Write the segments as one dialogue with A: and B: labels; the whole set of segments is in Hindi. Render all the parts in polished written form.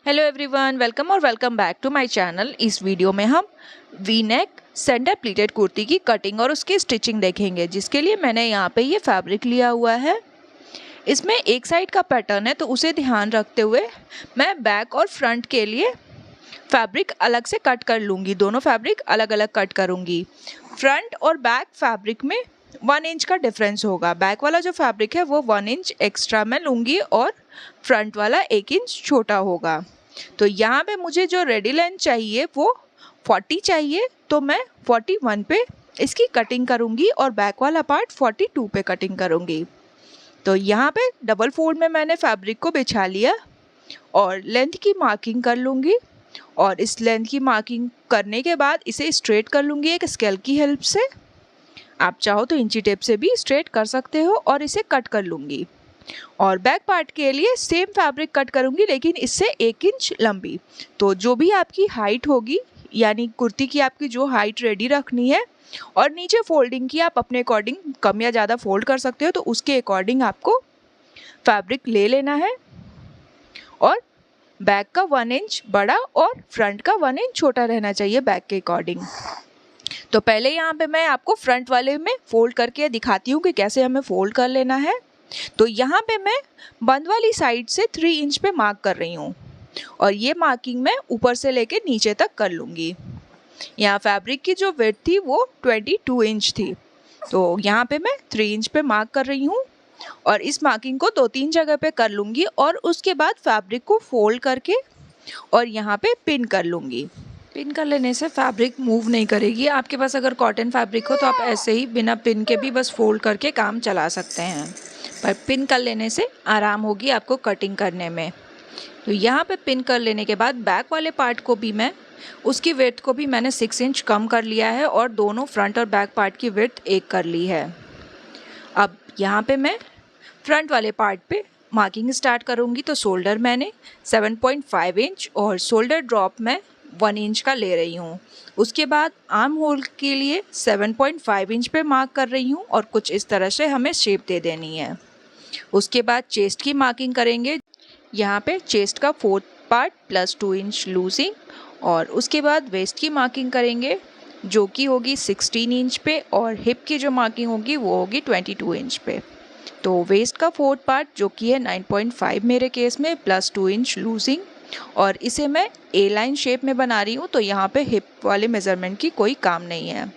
A: Hello everyone, welcome back to my channel. इस वीडियो में हम V neck centre pleated kurti की कटिंग और उसकी स्टिचिंग देखेंगे, जिसके लिए मैंने यहाँ पे ये फैब्रिक लिया हुआ है। इसमें एक साइड का पैटर्न है, तो उसे ध्यान रखते हुए मैं बैक और फ्रंट के लिए फैब्रिक अलग से कट कर लूँगी। दोनों फैब्रिक अलग अलग कट करूँगी। फ्रंट और बैक फैब्रिक में 1 इंच का डिफरेंस होगा। बैक वाला जो फैब्रिक है वो 1 इंच एक्स्ट्रा मैं लूँगी और फ्रंट वाला 1 इंच छोटा होगा। तो यहाँ पे मुझे जो रेडी लेंथ चाहिए वो 40 चाहिए, तो मैं 41 पे इसकी कटिंग करूँगी और बैक वाला पार्ट 42 पे कटिंग करूँगी। तो यहाँ पे डबल फोल्ड में मैंने फैब्रिक को बिछा लिया और लेंथ की मार्किंग कर लूँगी। और इस लेंथ की मार्किंग करने के बाद इसे स्ट्रेट कर लूँगी एक स्केल की हेल्प से। आप चाहो तो इंची टेप से भी स्ट्रेट कर सकते हो और इसे कट कर लूँगी। और बैक पार्ट के लिए सेम फैब्रिक कट करूँगी, लेकिन इससे 1 इंच लंबी। तो जो भी आपकी हाइट होगी, यानी कुर्ती की आपकी जो हाइट रेडी रखनी है, और नीचे फोल्डिंग की आप अपने अकॉर्डिंग कम या ज़्यादा फोल्ड कर सकते हो, तो उसके अकॉर्डिंग आपको फैब्रिक ले लेना है। और बैक का 1 इंच बड़ा और फ्रंट का 1 इंच छोटा रहना चाहिए बैक के अकॉर्डिंग। तो पहले यहाँ पे मैं आपको फ्रंट वाले में फोल्ड करके दिखाती हूँ कि कैसे हमें फोल्ड कर लेना है। तो यहाँ पे मैं बंद वाली साइड से 3 इंच पे मार्क कर रही हूँ और ये मार्किंग मैं ऊपर से लेके नीचे तक कर लूँगी। यहाँ फैब्रिक की जो विड्थ थी वो 22 इंच थी, तो यहाँ पे मैं 3 इंच पे मार्क कर रही हूँ और इस मार्किंग को 2-3 जगह पे कर लूँगी और उसके बाद फैब्रिक को फोल्ड करके और यहाँ पे पिन कर लूँगी। पिन कर लेने से फैब्रिक मूव नहीं करेगी। आपके पास अगर कॉटन फैब्रिक हो तो आप ऐसे ही बिना पिन के भी बस फोल्ड करके काम चला सकते हैं, पर पिन कर लेने से आराम होगी आपको कटिंग करने में। तो यहाँ पे पिन कर लेने के बाद बैक वाले पार्ट को भी मैं उसकी विड्थ को भी मैंने 6 इंच कम कर लिया है और दोनों फ्रंट और बैक पार्ट की विड्थ एक कर ली है। अब यहाँ पे मैं फ्रंट वाले पार्ट पे मार्किंग स्टार्ट करूँगी। तो शोल्डर मैंने 7.5 इंच और शोल्डर ड्रॉप मैं 1 इंच का ले रही हूँ। उसके बाद आर्म होल के लिए 7.5 इंच पे मार्क कर रही हूँ और कुछ इस तरह से हमें शेप दे देनी है। उसके बाद चेस्ट की मार्किंग करेंगे। यहाँ पे चेस्ट का 4th part plus 2 inch losing, और उसके बाद वेस्ट की मार्किंग करेंगे जो कि होगी 16 इंच पे, और हिप की जो मार्किंग होगी वो होगी 22 इंच पे। तो वेस्ट का 4th पार्ट जो कि है 9.5 मेरे केस में प्लस 2 इंच लूजिंग, और इसे मैं ए लाइन शेप में बना रही हूँ, तो यहाँ पे हिप वाले मेज़रमेंट की कोई काम नहीं है।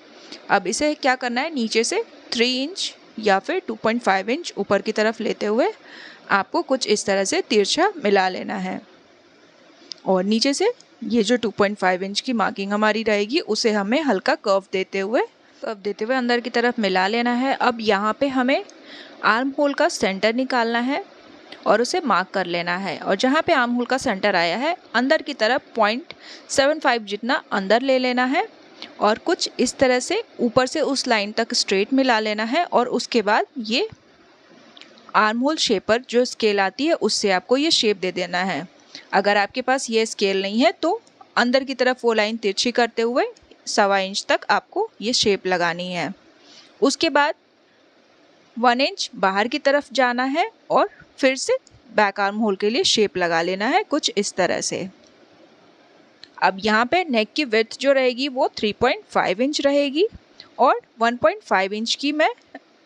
A: अब इसे क्या करना है, नीचे से 3 इंच या फिर 2.5 इंच ऊपर की तरफ लेते हुए आपको कुछ इस तरह से तिरछा मिला लेना है, और नीचे से ये जो 2.5 इंच की मार्किंग हमारी रहेगी उसे हमें हल्का कर्व देते हुए अंदर की तरफ मिला लेना है। अब यहाँ पे हमें आर्म होल का सेंटर निकालना है और उसे मार्क कर लेना है, और जहाँ पे आर्म होल का सेंटर आया है अंदर की तरफ 0.75 जितना अंदर ले लेना है और कुछ इस तरह से ऊपर से उस लाइन तक स्ट्रेट मिला लेना है। और उसके बाद ये आर्म होल शेपर जो स्केल आती है उससे आपको ये शेप दे देना है। अगर आपके पास ये स्केल नहीं है तो अंदर की तरफ वो लाइन तिरछी करते हुए 1.25 इंच तक आपको ये शेप लगानी है। उसके बाद 1 इंच बाहर की तरफ जाना है और फिर से बैक आर्म होल के लिए शेप लगा लेना है कुछ इस तरह से। अब यहाँ पे नेक की विड्थ जो रहेगी वो 3.5 इंच रहेगी और 1.5 इंच की मैं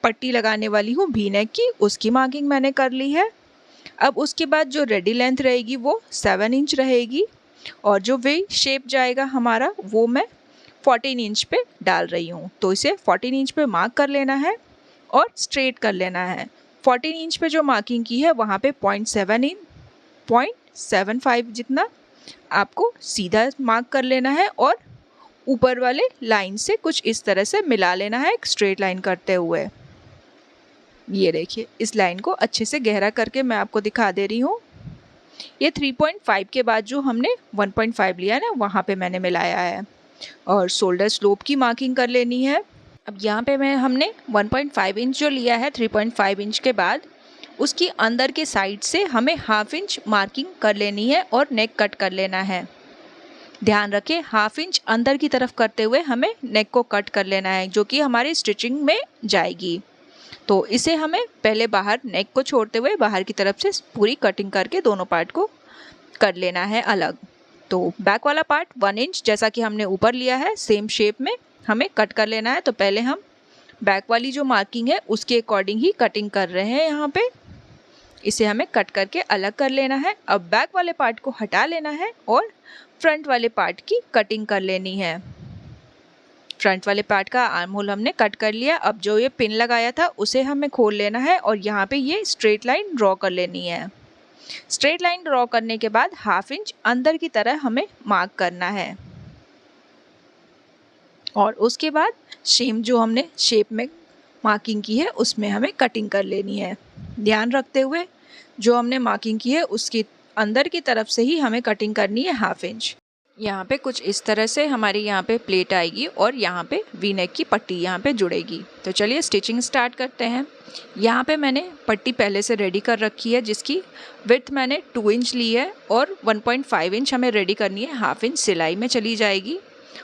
A: पट्टी लगाने वाली हूँ वी नेक की, उसकी मार्किंग मैंने कर ली है। अब उसके बाद जो रेडी लेंथ रहेगी वो 7 इंच रहेगी और जो वे शेप जाएगा हमारा वो मैं 14 इंच पे डाल रही हूँ। तो इसे 14 इंच पे मार्क कर लेना है और स्ट्रेट कर लेना है। 14 इंच पे जो मार्किंग की है वहाँ पे 0.75 जितना आपको सीधा मार्क कर लेना है और ऊपर वाले लाइन से कुछ इस तरह से मिला लेना है एक स्ट्रेट लाइन करते हुए। ये देखिए, इस लाइन को अच्छे से गहरा करके मैं आपको दिखा दे रही हूँ। ये 3.5 के बाद जो हमने 1.5 लिया ना वहाँ पे मैंने मिलाया है। और शोल्डर स्लोप की मार्किंग कर लेनी है। अब यहाँ पे हमने 1.5 इंच जो लिया है, 3.5 इंच के बाद उसकी अंदर के साइड से हमें 1/2 इंच मार्किंग कर लेनी है और नेक कट कर लेना है। ध्यान रखें 1/2 इंच अंदर की तरफ करते हुए हमें नेक को कट कर लेना है, जो कि हमारी स्टिचिंग में जाएगी। तो इसे हमें पहले बाहर नेक को छोड़ते हुए बाहर की तरफ से पूरी कटिंग करके दोनों पार्ट को कर लेना है अलग। तो बैक वाला पार्ट 1 इंच जैसा कि हमने ऊपर लिया है सेम शेप में हमें कट कर लेना है। तो पहले हम बैक वाली जो मार्किंग है उसके अकॉर्डिंग ही कटिंग कर रहे हैं यहाँ पे। इसे हमें कट करके अलग कर लेना है। अब बैक वाले पार्ट को हटा लेना है और फ्रंट वाले पार्ट की कटिंग कर लेनी है। फ्रंट वाले पार्ट का आर्म होल हमने कट कर लिया। अब जो ये पिन लगाया था उसे हमें खोल लेना है और यहाँ पे ये स्ट्रेट लाइन ड्रॉ कर लेनी है। स्ट्रेट लाइन ड्रॉ करने के बाद 1/2 इंच अंदर की तरह हमें मार्क करना है और उसके बाद सेम जो हमने शेप में मार्किंग की है उसमें हमें कटिंग कर लेनी है। ध्यान रखते हुए जो हमने मार्किंग की है उसकी अंदर की तरफ से ही हमें कटिंग करनी है 1/2 इंच। यहाँ पे कुछ इस तरह से हमारी यहाँ पे प्लेट आएगी और यहाँ पे वी नेक की पट्टी यहाँ पे जुड़ेगी। तो चलिए स्टिचिंग स्टार्ट करते हैं। यहाँ पे मैंने पट्टी पहले से रेडी कर रखी है जिसकी विड्थ मैंने 2 इंच ली है और 1.5 इंच हमें रेडी करनी है। 1/2 इंच सिलाई में चली जाएगी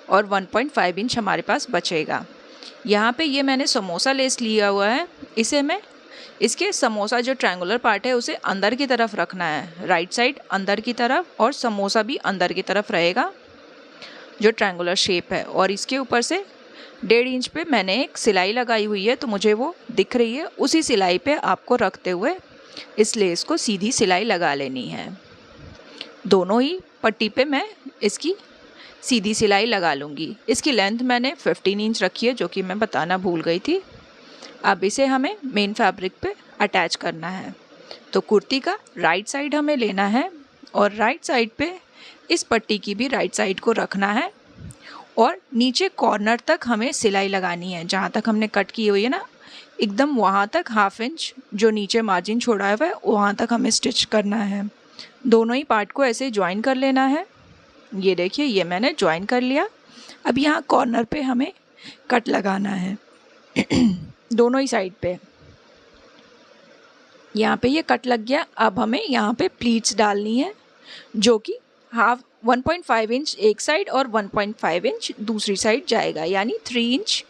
A: और 1.5 इंच हमारे पास बचेगा। यहाँ पे ये मैंने समोसा लेस लिया हुआ है। इसे मैं इसके समोसा जो ट्रायंगुलर पार्ट है उसे अंदर की तरफ रखना है, राइट साइड अंदर की तरफ और समोसा भी अंदर की तरफ रहेगा जो ट्रायंगुलर शेप है। और इसके ऊपर से 1.5 इंच पे मैंने एक सिलाई लगाई हुई है तो मुझे वो दिख रही है। उसी सिलाई पे आपको रखते हुए इस लेस को सीधी सिलाई लगा लेनी है। दोनों ही पट्टी पे मैं इसकी सीधी सिलाई लगा लूँगी। इसकी लेंथ मैंने 15 इंच रखी है जो कि मैं बताना भूल गई थी। अब इसे हमें मेन फैब्रिक पे अटैच करना है। तो कुर्ती का राइट साइड हमें लेना है और राइट साइड पे इस पट्टी की भी राइट साइड को रखना है और नीचे कॉर्नर तक हमें सिलाई लगानी है। जहाँ तक हमने कट की हुई है ना एकदम वहाँ तक 1/2 इंच जो नीचे मार्जिन छोड़ा हुआ है वहाँ तक हमें स्टिच करना है। दोनों ही पार्ट को ऐसे ज्वाइन कर लेना है। ये देखिए ये मैंने ज्वाइन कर लिया। अब यहाँ कॉर्नर पे हमें कट लगाना है दोनों ही साइड पे। यहाँ पे ये कट लग गया। अब हमें यहाँ पे प्लीट्स डालनी है जो कि 1.5 इंच एक साइड और 1.5 इंच दूसरी साइड जाएगा, यानी 3 इंच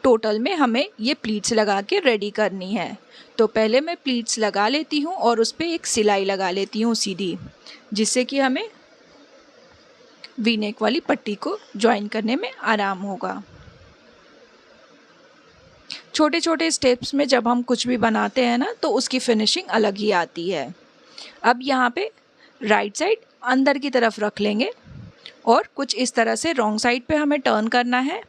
A: टोटल में हमें ये प्लीट्स लगा के रेडी करनी है। तो पहले मैं प्लीट्स लगा लेती हूँ और उस पर एक सिलाई लगा लेती हूँ सीधी, जिससे कि हमें वी नेक वाली पट्टी को ज्वाइन करने में आराम होगा। छोटे छोटे स्टेप्स में जब हम कुछ भी बनाते हैं ना तो उसकी फिनिशिंग अलग ही आती है। अब यहाँ पे राइट साइड अंदर की तरफ रख लेंगे और कुछ इस तरह से रॉन्ग साइड पे हमें टर्न करना है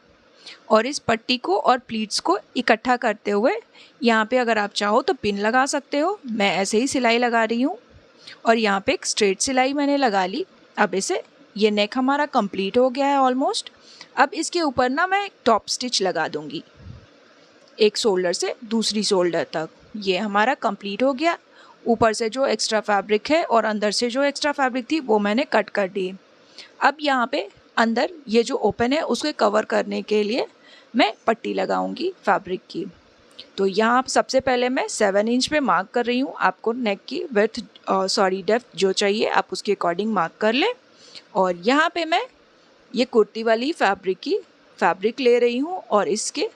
A: और इस पट्टी को और प्लीट्स को इकट्ठा करते हुए यहाँ पे अगर आप चाहो तो पिन लगा सकते हो। मैं ऐसे ही सिलाई लगा रही हूँ और यहाँ पे एक स्ट्रेट सिलाई मैंने लगा ली। अब इसे ये नेक हमारा कंप्लीट हो गया है ऑलमोस्ट। अब इसके ऊपर ना मैं टॉप स्टिच लगा दूँगी एक शोल्डर से दूसरी शोल्डर तक। ये हमारा कंप्लीट हो गया। ऊपर से जो एक्स्ट्रा फैब्रिक है और अंदर से जो एक्स्ट्रा फैब्रिक थी वो मैंने कट कर दी। अब यहाँ पे अंदर ये जो ओपन है उसको कवर करने के लिए मैं पट्टी लगाऊंगी फैब्रिक की। तो यहाँ सबसे पहले मैं 7 इंच पे मार्क कर रही हूँ। आपको नेक की डेप्थ जो चाहिए आप उसके अकॉर्डिंग मार्क कर लें। और यहाँ पे मैं ये कुर्ती वाली फैब्रिक ले रही हूँ और इसके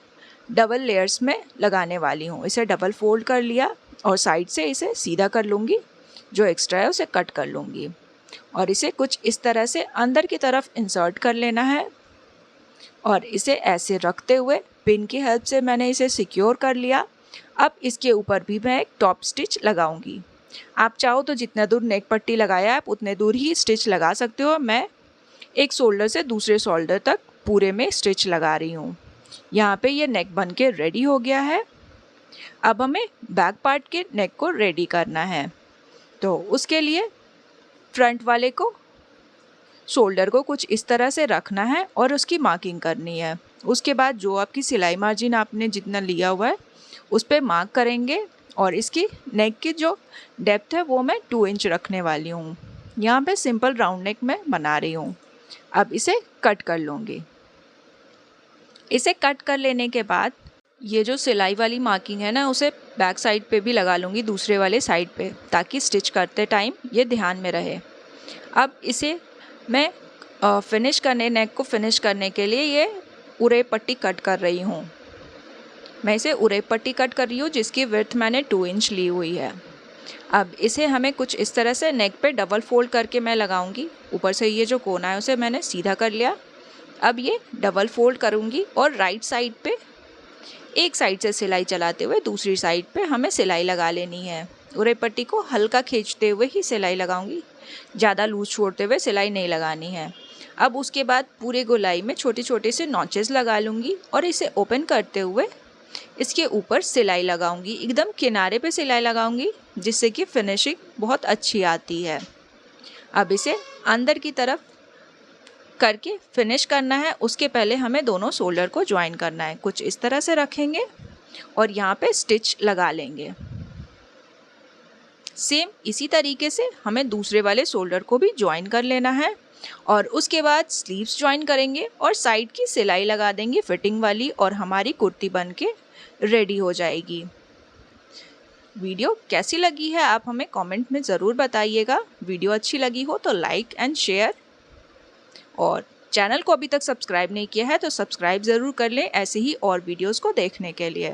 A: डबल लेयर्स में लगाने वाली हूँ। इसे डबल फोल्ड कर लिया और साइड से इसे सीधा कर लूँगी, जो एक्स्ट्रा है उसे कट कर लूँगी और इसे कुछ इस तरह से अंदर की तरफ इंसर्ट कर लेना है और इसे ऐसे रखते हुए पिन की हेल्प से मैंने इसे सिक्योर कर लिया। अब इसके ऊपर भी मैं एक टॉप स्टिच लगाऊंगी। आप चाहो तो जितना दूर नेक पट्टी लगाया आप उतने दूर ही स्टिच लगा सकते हो। मैं एक शोल्डर से दूसरे शोल्डर तक पूरे में स्टिच लगा रही हूँ। यहाँ पे ये नेक बन के रेडी हो गया है। अब हमें बैक पार्ट के नेक को रेडी करना है। तो उसके लिए फ्रंट वाले को शोल्डर को कुछ इस तरह से रखना है और उसकी मार्किंग करनी है। उसके बाद जो आपकी सिलाई मार्जिन आपने जितना लिया हुआ है उस पर मार्क करेंगे और इसकी नेक की जो डेप्थ है वो मैं 2 इंच रखने वाली हूँ। यहाँ पे सिंपल राउंड नेक मैं बना रही हूँ। अब इसे कट कर लूँगी। इसे कट कर लेने के बाद ये जो सिलाई वाली मार्किंग है ना उसे बैक साइड पे भी लगा लूँगी, दूसरे वाले साइड पे, ताकि स्टिच करते टाइम ये ध्यान में रहे। अब इसे मैं नेक को फिनिश करने के लिए ये उरे पट्टी कट कर रही हूँ। मैं इसे उरे पट्टी कट कर रही हूँ जिसकी विड्थ मैंने 2 इंच ली हुई है। अब इसे हमें कुछ इस तरह से नेक पे डबल फोल्ड करके मैं लगाऊंगी। ऊपर से ये जो कोना है उसे मैंने सीधा कर लिया। अब ये डबल फोल्ड करूंगी और राइट साइड पे एक साइड से सिलाई चलाते हुए दूसरी साइड पे हमें सिलाई लगा लेनी है। उरे पट्टी को हल्का खींचते हुए ही सिलाई लगाऊंगी, ज़्यादा लूज छोड़ते हुए सिलाई नहीं लगानी है। अब उसके बाद पूरे गोलाई में छोटे छोटे से नॉचेस लगा लूँगी और इसे ओपन करते हुए इसके ऊपर सिलाई लगाऊंगी। एकदम किनारे पे सिलाई लगाऊंगी जिससे कि फिनिशिंग बहुत अच्छी आती है। अब इसे अंदर की तरफ करके फिनिश करना है। उसके पहले हमें दोनों शोल्डर को ज्वाइन करना है। कुछ इस तरह से रखेंगे और यहाँ पे स्टिच लगा लेंगे। सेम इसी तरीके से हमें दूसरे वाले शोल्डर को भी ज्वाइन कर लेना है और उसके बाद स्लीव्स ज्वाइन करेंगे और साइड की सिलाई लगा देंगे फिटिंग वाली और हमारी कुर्ती बन के रेडी हो जाएगी। वीडियो कैसी लगी है आप हमें कमेंट में ज़रूर बताइएगा। वीडियो अच्छी लगी हो तो लाइक एंड शेयर, और चैनल को अभी तक सब्सक्राइब नहीं किया है तो सब्सक्राइब ज़रूर कर लें ऐसे ही और वीडियोस को देखने के लिए।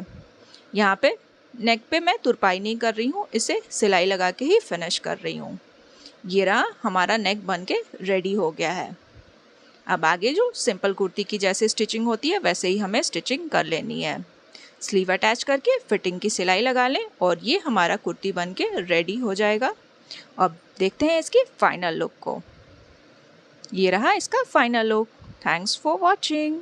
A: यहाँ पे नेक पे मैं तुरपाई नहीं कर रही हूँ, इसे सिलाई लगा के ही फिनिश कर रही हूँ। ये रहा हमारा नेक बन के रेडी हो गया है। अब आगे जो सिंपल कुर्ती की जैसे स्टिचिंग होती है वैसे ही हमें स्टिचिंग कर लेनी है। स्लीव अटैच करके फिटिंग की सिलाई लगा लें और ये हमारा कुर्ती बन के रेडी हो जाएगा। अब देखते हैं इसकी फाइनल लुक को। ये रहा इसका final look. Thanks for watching.